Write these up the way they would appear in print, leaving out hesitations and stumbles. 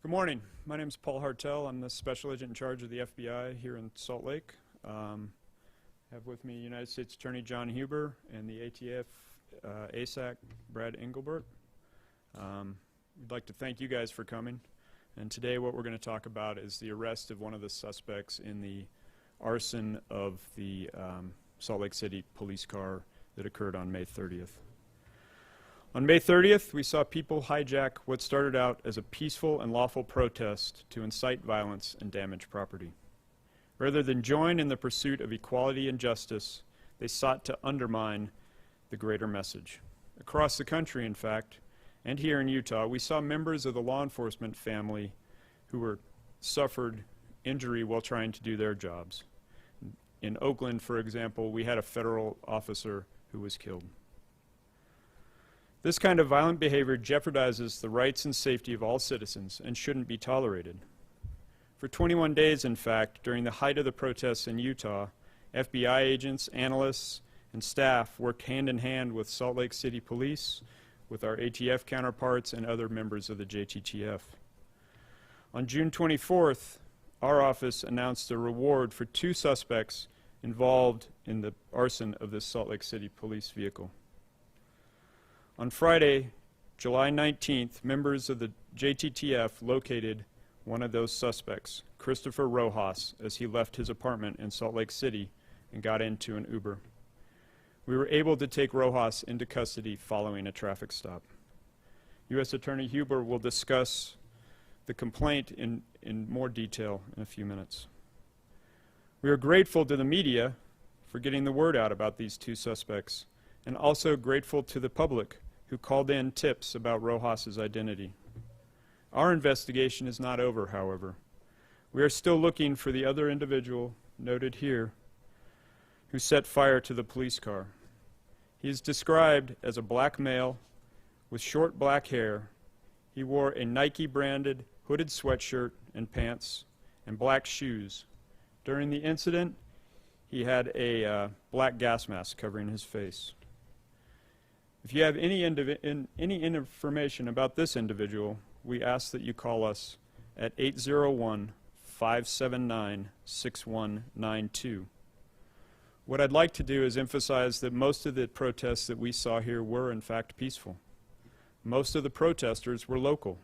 Good morning. My name is Paul Hartel. I'm the special agent in charge of the FBI here in Salt Lake. I have with me United States Attorney John Huber and the ATF ASAC Brad Engelbert. We'd like to thank you guys for coming. And today what we're going to talk about is the arrest of one of the suspects in the arson of the Salt Lake City police car that occurred on May 30th. On May 30th, we saw people hijack what started out as a peaceful and lawful protest to incite violence and damage property. Rather than join in the pursuit of equality and justice, they sought to undermine the greater message. Across the country, in fact, and here in Utah, we saw members of the law enforcement family who suffered injury while trying to do their jobs. In Oakland, for example, we had a federal officer who was killed. This kind of violent behavior jeopardizes the rights and safety of all citizens and shouldn't be tolerated. For 21 days, in fact, during the height of the protests in Utah, FBI agents, analysts, and staff worked hand in hand with Salt Lake City Police, with our ATF counterparts, and other members of the JTTF. On June 24th, our office announced a reward for 2 suspects involved in the arson of this Salt Lake City police vehicle. On Friday, July 19th, members of the JTTF located one of those suspects, Christopher Rojas, as he left his apartment in Salt Lake City and got into an Uber. We were able to take Rojas into custody following a traffic stop. U.S. Attorney Huber will discuss the complaint in more detail in a few minutes. We are grateful to the media for getting the word out about these 2 suspects, and also grateful to the public who called in tips about Rojas's identity. Our investigation is not over, however. We are still looking for the other individual, noted here, who set fire to the police car. He is described as a black male with short black hair. He wore a Nike-branded hooded sweatshirt and pants and black shoes. During the incident, he had a black gas mask covering his face. If you have any information about this individual, we ask that you call us at 801-579-6192. What I'd like to do is emphasize that most of the protests that we saw here were in fact peaceful. Most of the protesters were local.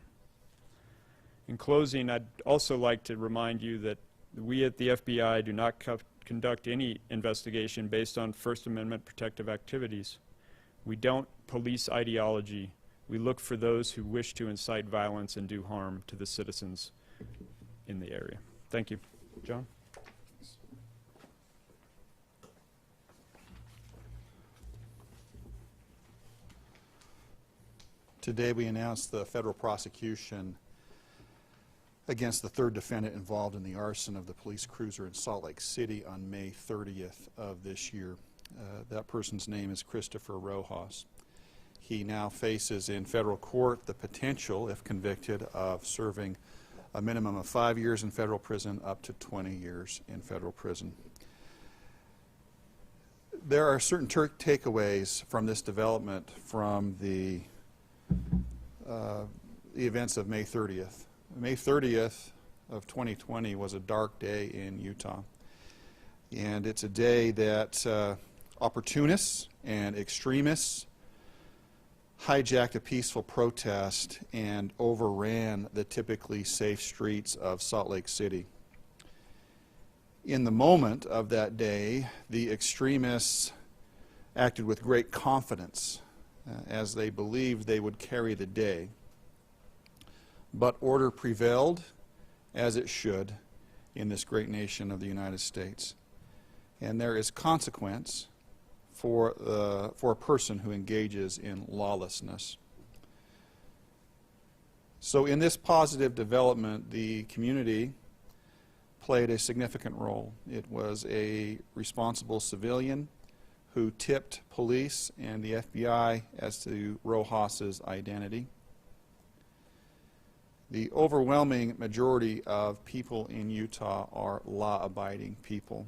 In closing, I'd also like to remind you that we at the FBI do not conduct any investigation based on First Amendment protective activities. We don't police ideology. We look for those who wish to incite violence and do harm to the citizens in the area. Thank you. John? Today we announced the federal prosecution against the 3rd defendant involved in the arson of the police cruiser in Salt Lake City on May 30th of this year. That person's name is Christopher Rojas. He now faces in federal court the potential, if convicted, of serving a minimum of 5 years in federal prison up to 20 years in federal prison. There are certain takeaways from this development from the events of May 30th. May 30th of 2020 was a dark day in Utah. And it's a day that opportunists and extremists hijacked a peaceful protest and overran the typically safe streets of Salt Lake City. In the moment of that day, the extremists acted with great confidence as they believed they would carry the day. But order prevailed, as it should, in this great nation of the United States. And there is consequence for a person who engages in lawlessness. So in this positive development, the community played a significant role. It was a responsible civilian who tipped police and the FBI as to Rojas's identity. The overwhelming majority of people in Utah are law-abiding people.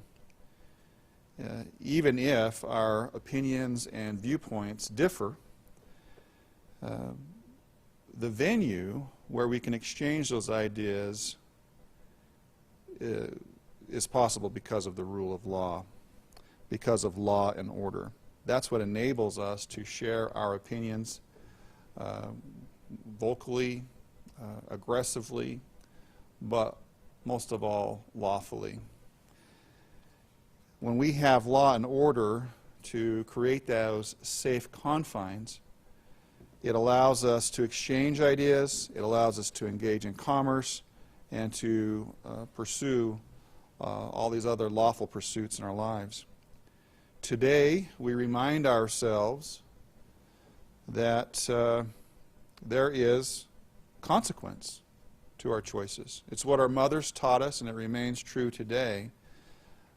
Even if our opinions and viewpoints differ, the venue where we can exchange those ideas is possible because of the rule of law, because of law and order. That's what enables us to share our opinions vocally, aggressively, but most of all, lawfully. When we have law and order to create those safe confines, it allows us to exchange ideas, it allows us to engage in commerce, and to pursue all these other lawful pursuits in our lives. Today, we remind ourselves that there is consequence to our choices. It's what our mothers taught us, and it remains true today.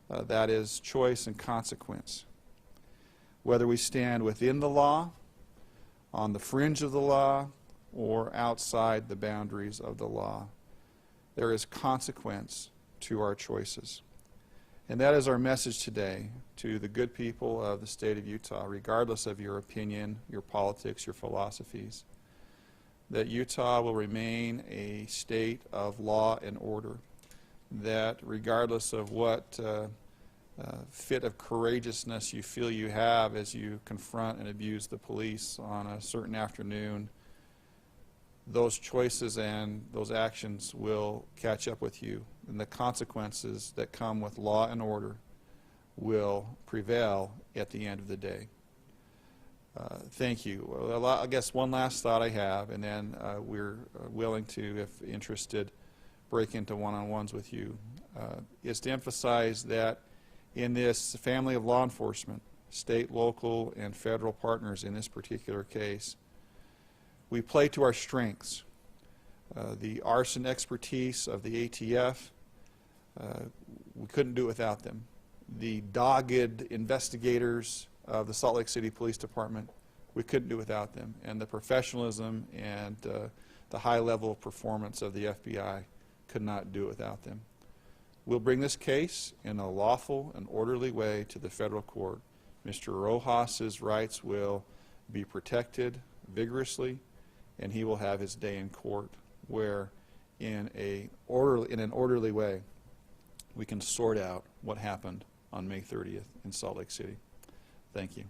That is choice and consequence. Whether we stand within the law, on the fringe of the law, or outside the boundaries of the law, there is consequence to our choices. And that is our message today to the good people of the state of Utah, regardless of your opinion, your politics, your philosophies, that Utah will remain a state of law and order, that regardless of what fit of courageousness you feel you have as you confront and abuse the police on a certain afternoon, those choices and those actions will catch up with you, and the consequences that come with law and order will prevail at the end of the day. Thank you. Well, I guess one last thought I have, and then we're willing to, if interested, break into one-on-ones with you, is to emphasize that in this family of law enforcement, state, local, and federal partners in this particular case, we play to our strengths. The arson expertise of the ATF, we couldn't do it without them. The dogged investigators of the Salt Lake City Police Department, we couldn't do without them. And the professionalism and the high level of performance of the FBI, could not do it without them. We'll bring this case in a lawful and orderly way to the federal court. Mr. Rojas's rights will be protected vigorously, and he will have his day in court, where in an orderly way we can sort out what happened on May 30th in Salt Lake City. Thank you.